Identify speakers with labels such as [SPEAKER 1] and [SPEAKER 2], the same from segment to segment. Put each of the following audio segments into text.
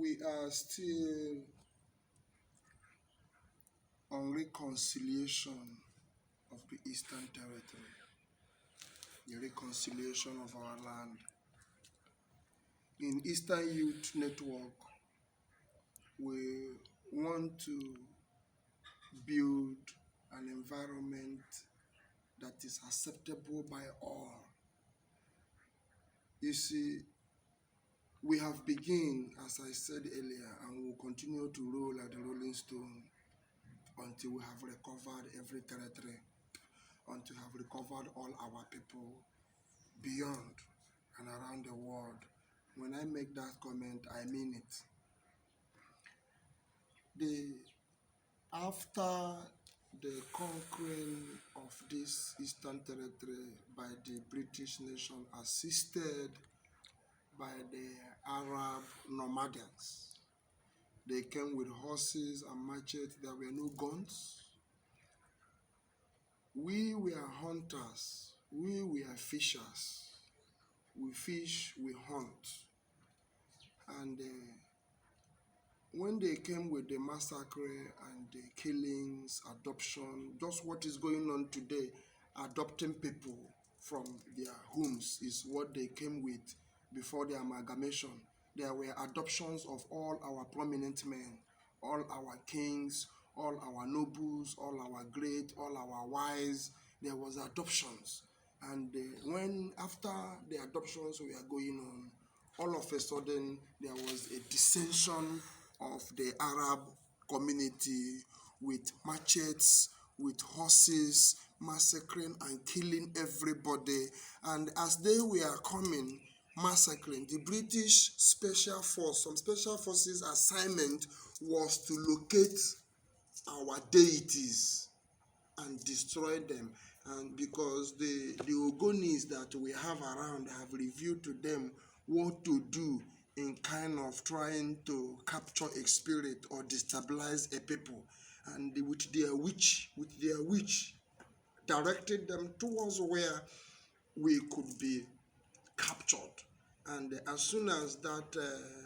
[SPEAKER 1] we are still on reconciliation of the Eastern Territory, the reconciliation of our land. In Eastern Youth Network, we want to build an environment that is acceptable by all. You see, we have begun, as I said earlier, and will continue to roll like the rolling stone until we have recovered every territory, until we have recovered all our people beyond and around the world. When I make that comment, I mean it. After the conquering of this Eastern Territory by the British nation, assisted by the Arab nomads, they came with horses and machetes. There were no guns. We were hunters. We were fishers. We fish, we hunt. And when they came with the massacre and the killings, adoption, just what is going on today, adopting people from their homes is what they came with before the amalgamation. There were adoptions of all our prominent men, all our kings, all our nobles, all our great, all our wise. There was adoptions. And when after the adoptions were going on, all of a sudden there was a dissension of the Arab community with machetes, with horses, massacring and killing everybody. And as they were coming, massacring, the British Special Force, some Special Forces assignment was to locate our deities and destroy them. And because the Ogonis that we have around have revealed to them what to do in kind of trying to capture a spirit or destabilize a people, and with their witch directed them towards where we could be captured. And as soon as that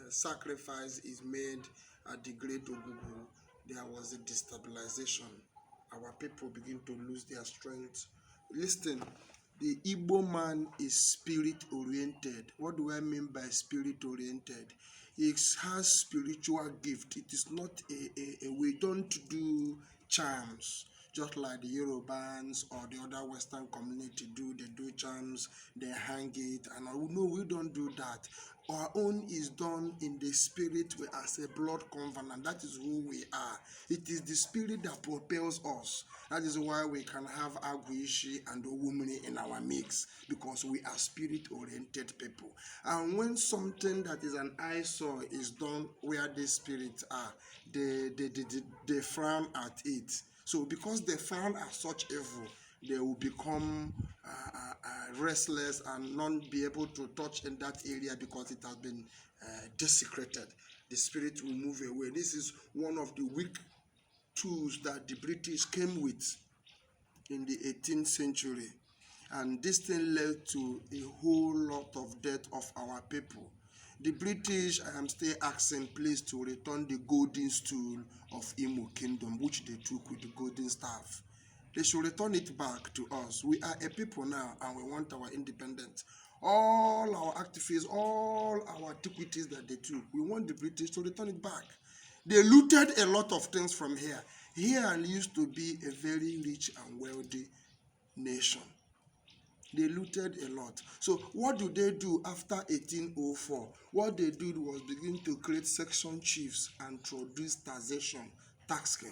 [SPEAKER 1] sacrifice is made at the Great Ogugu, there was a destabilization. Our people begin to lose their strength. Listen, the Igbo man is spirit-oriented. What do I mean by spirit-oriented? It has spiritual gift. It is not we don't do charms, just like the Yorubans or the other Western community do. They do charms, they hang it, and no, we don't do that. Our own is done in the spirit as a blood covenant. That is who we are. It is the spirit that propels us. That is why we can have Aguishi and Owumri in our mix, because we are spirit-oriented people. And when something that is an eyesore is done where the spirits are, they frown at it. So because they frown at such evil, they will become restless and not be able to touch in that area because it has been desecrated. The spirit will move away. This is one of the weak tools that the British came with in the 18th century. And this thing led to a whole lot of death of our people. The British, I am still asking, please to return the golden stool of Imo Kingdom, which they took with the golden staff. They should return it back to us. We are a people now, and we want our independence. All our activities, all our antiquities that they took, we want the British to return it back. They looted a lot of things from here. Here used to be a very rich and wealthy nation. They looted a lot. So what do they do after 1804? What they did was begin to create section chiefs and introduce taxation, taxing.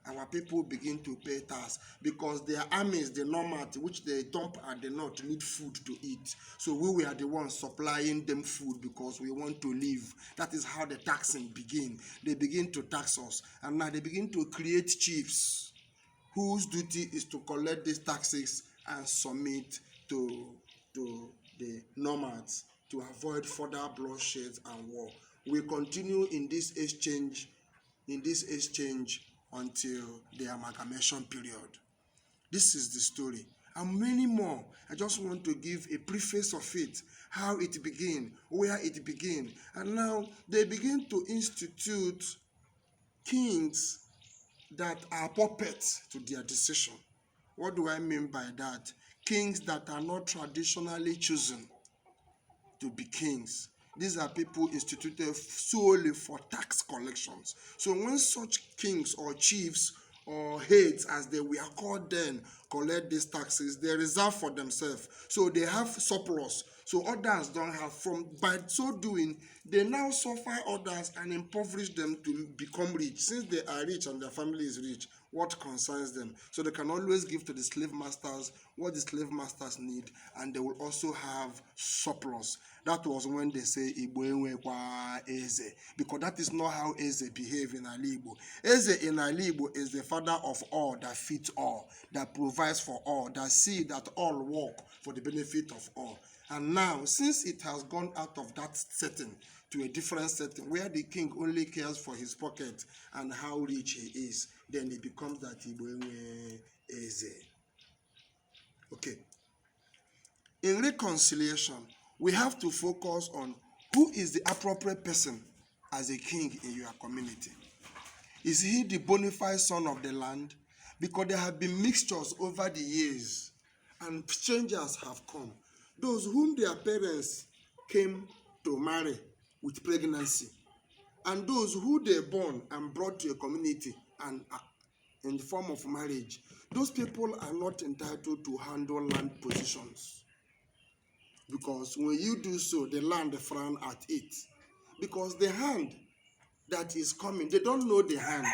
[SPEAKER 1] Our people begin to pay tax because their armies, the nomads, which they dump at the north, need food to eat. So we were the ones supplying them food because we want to live. That is how the taxing begin. They begin to tax us. And now they begin to create chiefs whose duty is to collect these taxes and submit to the nomads to avoid further bloodshed and war. We continue in this exchange until the amalgamation period. This is the story. and many more. I just want to give a preface of it, how it began, where it began. And now they begin to institute kings that are puppets to their decision. What do I mean by that? Kings that are not traditionally chosen to be kings. These are people instituted solely for tax collections. So when such kings or chiefs or heads, as they were called then, collect these taxes, they reserve for themselves. So they have surplus. So others don't have. By so doing, they now suffer others and impoverish them to become rich. Since they are rich and their family is rich, what concerns them? So they can always give to the slave masters what the slave masters need, and they will also have surplus. That was when they say Igbo enwekwa eze, because that is not how eze behave in ala Igbo. Eze in ala Igbo is the father of all, that feeds all, that provides for all, that see that all work for the benefit of all. And now, since it has gone out of that setting to a different setting where the king only cares for his pocket and how rich he is, then it becomes that Igbo eze. Okay. In reconciliation, we have to focus on who is the appropriate person as a king in your community. Is he the bona fide son of the land? Because there have been mixtures over the years and strangers have come. Those whom their parents came to marry with pregnancy, and those who they born and brought to a community and in the form of marriage, those people are not entitled to handle land positions. Because when you do so, the land frown at it. Because the hand that is coming, they don't know the hand.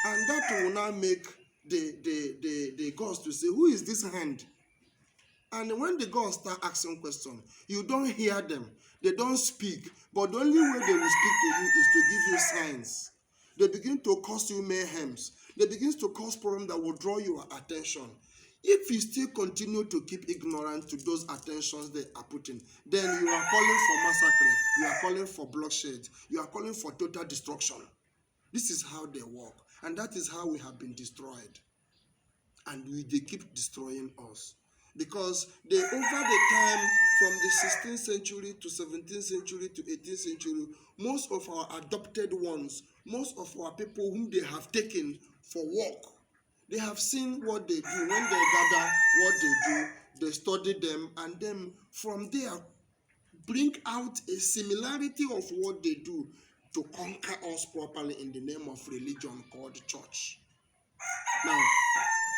[SPEAKER 1] And that will now make the gods to say, who is this hand? And when the gods start asking questions, you don't hear them. They don't speak. But the only way they will speak to you is to give you signs. They begin to cause you mayhems. They begin to cause problems that will draw your attention. If you still continue to keep ignorant to those attentions they are putting, then you are calling for massacre, you are calling for bloodshed, you are calling for total destruction. This is how they work, and that is how we have been destroyed. And they keep destroying us. Because over the time, from the 16th century to 17th century to 18th century, most of our adopted ones, most of our people whom they have taken for work, they have seen what they do. When they gather what they do, they study them, and then from there bring out a similarity of what they do to conquer us properly in the name of religion called church. Now,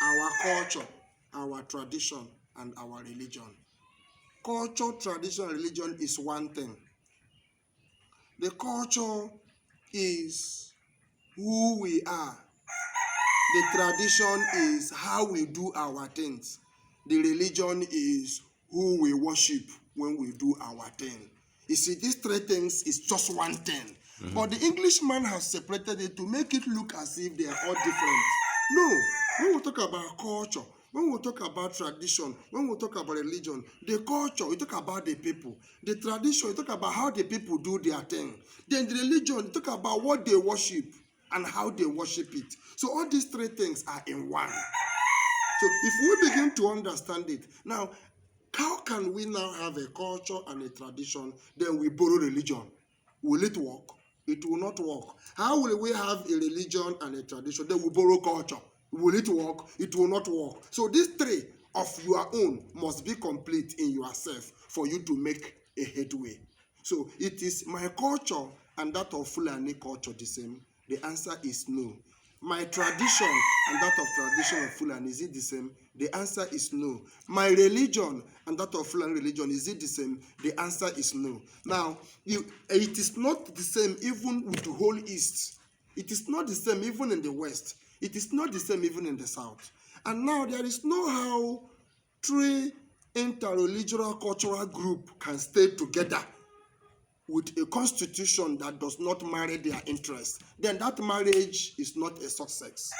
[SPEAKER 1] our culture, our tradition, and our religion. Culture, tradition, and religion is one thing. The culture is who we are. The tradition is how we do our things. The religion is who we worship when we do our thing. You see, these three things is just one thing. Mm-hmm. But the Englishman has separated it to make it look as if they are all different. No, when we talk about culture, when we talk about tradition, when we talk about religion, the culture, we talk about the people. The tradition, we talk about how the people do their thing. Then the religion, we talk about what they worship and how they worship it. So all these three things are in one. So if we begin to understand it, now, how can we now have a culture and a tradition, then we borrow religion? Will it work? It will not work. How will we have a religion and a tradition, then we borrow culture? Will it work? It will not work. So these three of your own must be complete in yourself for you to make a headway. So it is my culture and that of Fulani culture the same? The answer is no. My tradition and that of tradition of Fulani, is it the same? The answer is no. My religion and that of Fulani religion, is it the same? The answer is no. Now, it is not the same even with the whole East. It is not the same even in the West. It is not the same even in the South. And now there is no how three interreligious cultural groups can stay together with a constitution that does not marry their interests. Then that marriage is not a success.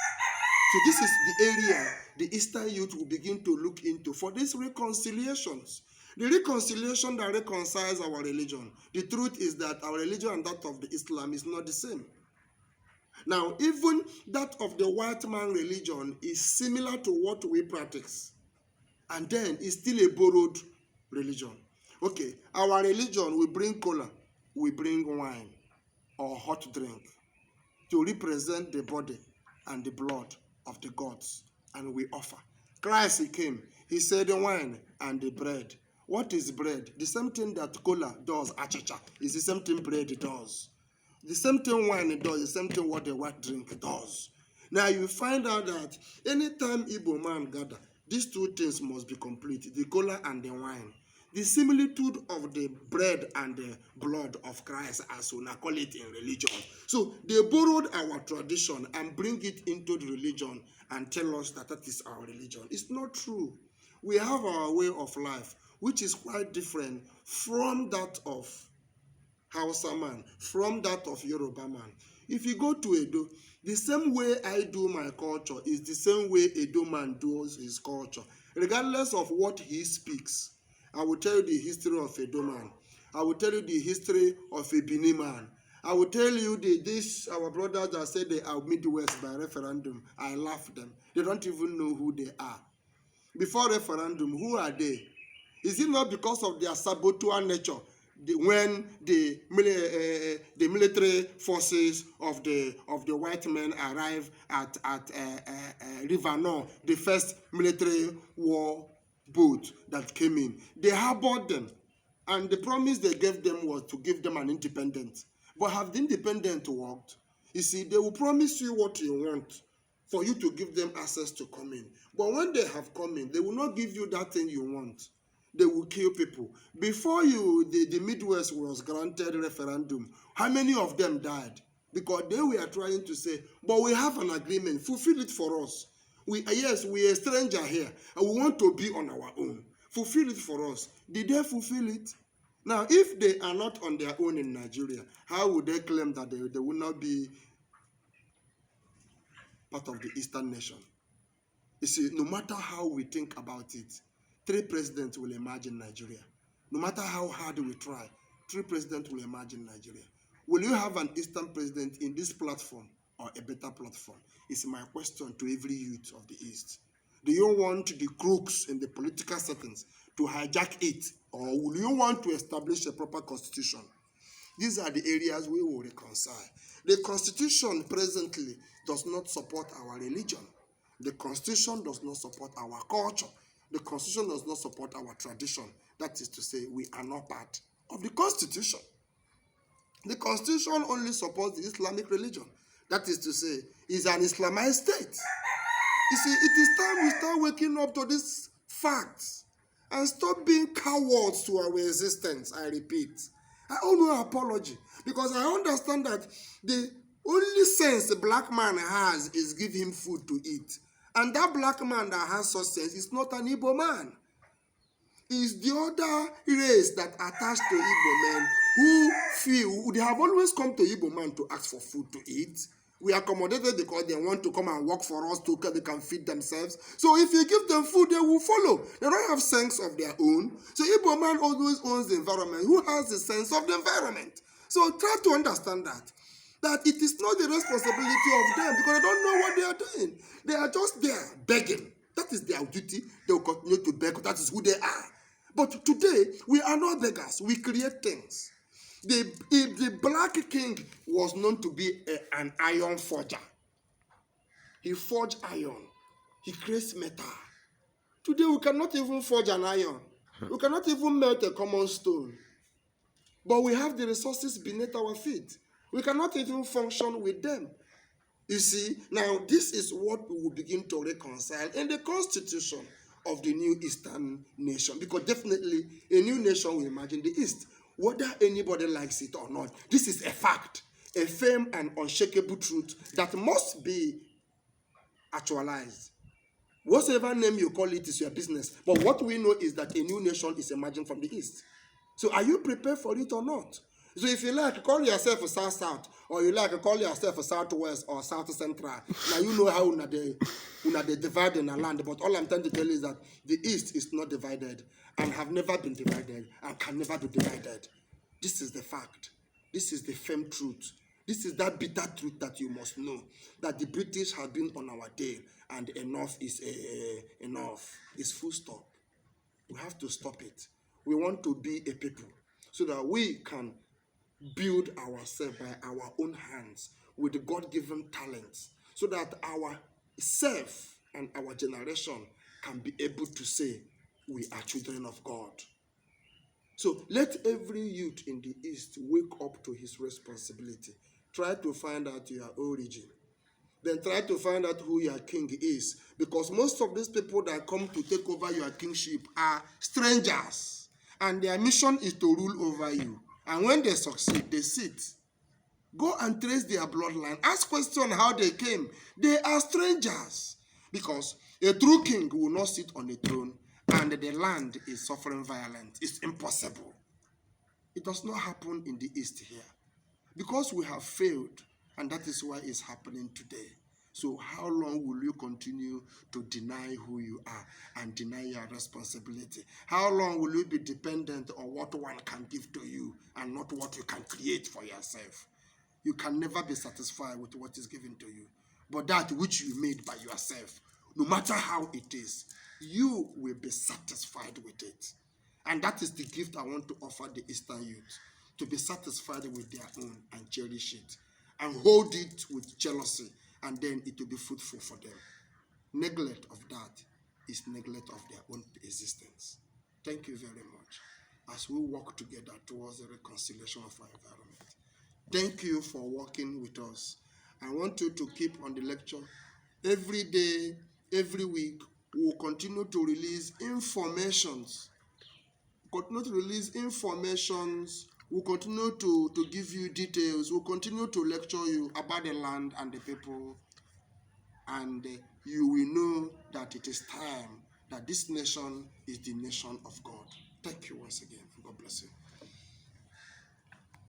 [SPEAKER 1] So this is the area the Eastern youth will begin to look into for these reconciliations. The reconciliation that reconciles our religion. The truth is that our religion and that of the Islam is not the same. Now, even that of the white man religion is similar to what we practice. And then it's still a borrowed religion. Okay, our religion, we bring cola, we bring wine or hot drink to represent the body and the blood of the gods, and we offer. Christ, he came, he said the wine and the bread. What is bread? The same thing that cola does, achicha, is the same thing bread does. The same thing wine does, the same thing what the white drink does. Now you find out that anytime Igbo man gather, these two things must be complete, the cola and the wine. The similitude of the bread and the blood of Christ, as we call it in religion. So they borrowed our tradition and bring it into the religion and tell us that that is our religion. It's not true. We have our way of life, which is quite different from that of Hausa man, from that of Yoruba man. If you go to Edo, the same way I do my culture is the same way Edo man does his culture, regardless of what he speaks. I will tell you the history of Edo man. I will tell you the history of a Bini man. I will tell you our brothers that say they are Midwest by referendum. I laugh them. They don't even know who they are. Before referendum, who are they? Is it not because of their saboteur nature? When the military forces of the white men arrived at River Nord, the first military war boat that came in, they harbored them, and the promise they gave them was to give them an independence. But have the independent worked? You see, they will promise you what you want for you to give them access to come in. But when they have come in, they will not give you that thing you want. They will kill people. Before the Midwest was granted referendum, how many of them died? Because they were trying to say, but we have an agreement, fulfill it for us. Yes, we are a stranger here, and we want to be on our own. Fulfill it for us. Did they fulfill it? Now, if they are not on their own in Nigeria, how would they claim that they will not be part of the Eastern nation? You see, no matter how we think about it, 3 presidents will emerge in Nigeria. No matter how hard we try, 3 presidents will emerge in Nigeria. Will you have an Eastern president in this platform or a better platform? It's my question to every youth of the East. Do you want the crooks in the political settings to hijack it, or will you want to establish a proper constitution? These are the areas we will reconcile. The constitution presently does not support our religion. The constitution does not support our culture. The constitution does not support our tradition. That is to say, we are not part of the constitution. The constitution only supports the Islamic religion. That is to say, it's an Islamized state. You see, it is time we start waking up to these facts and stop being cowards to our existence. I repeat, I owe no apology, because I understand that the only sense a black man has is give him food to eat. And that black man that has such sense is not an Igbo man. It's the other race that attached to Igbo men who feel they have always come to Igbo man to ask for food to eat. We accommodated because they want to come and work for us so they can feed themselves. So if you give them food, they will follow. They don't have sense of their own. So Igbo man always owns the environment. Who has the sense of the environment? So try to understand that it is not the responsibility of them, because they don't know what they are doing. They are just there begging. That is their duty. They will continue to beg. That is who they are. But today, we are not beggars. We create things. The black king was known to be an iron forger. He forged iron. He creates metal. Today, we cannot even forge an iron. We cannot even melt a common stone. But we have the resources beneath our feet. We cannot even function with them. You see, now this is what we will begin to reconcile in the constitution of the new Eastern nation. Because definitely a new nation will emerge in the East, whether anybody likes it or not. This is a fact, a firm and unshakable truth that must be actualized. Whatever name you call it is your business. But what we know is that a new nation is emerging from the East. So are you prepared for it or not? So if you like, call yourself a South-South, or you like, call yourself a South-West or South-Central. Now you know how they divide in a land. But all I'm trying to tell you is that the East is not divided and have never been divided and can never be divided. This is the fact. This is the firm truth. This is that bitter truth that you must know, that the British have been on our tail, and enough is enough. It's full stop. We have to stop it. We want to be a people so that we can build ourselves by our own hands with the God-given talents, so that our self and our generation can be able to say we are children of God. So let every youth in the East wake up to his responsibility. Try to find out your origin. Then try to find out who your king is. Because most of these people that come to take over your kingship are strangers. And their mission is to rule over you. And when they succeed, they sit. Go and trace their bloodline. Ask questions how they came. They are strangers. Because a true king will not sit on a throne and the land is suffering violence. It's impossible. It does not happen in the East here. Because we have failed, and that is why it's happening today. So how long will you continue to deny who you are and deny your responsibility? How long will you be dependent on what one can give to you and not what you can create for yourself? You can never be satisfied with what is given to you. But that which you made by yourself, no matter how it is, you will be satisfied with it. And that is the gift I want to offer the Eastern youth, to be satisfied with their own and cherish it and hold it with jealousy, and then it will be fruitful for them. Neglect of that is neglect of their own existence. Thank you very much as we work together towards the reconciliation of our environment. Thank you for working with us. I want you to keep on the lecture. Every day, every week, we will continue to release informations. We'll continue to give you details. We'll continue to lecture you about the land and the people. And you will know that it is time that this nation is the nation of God. Thank you once again. God bless you.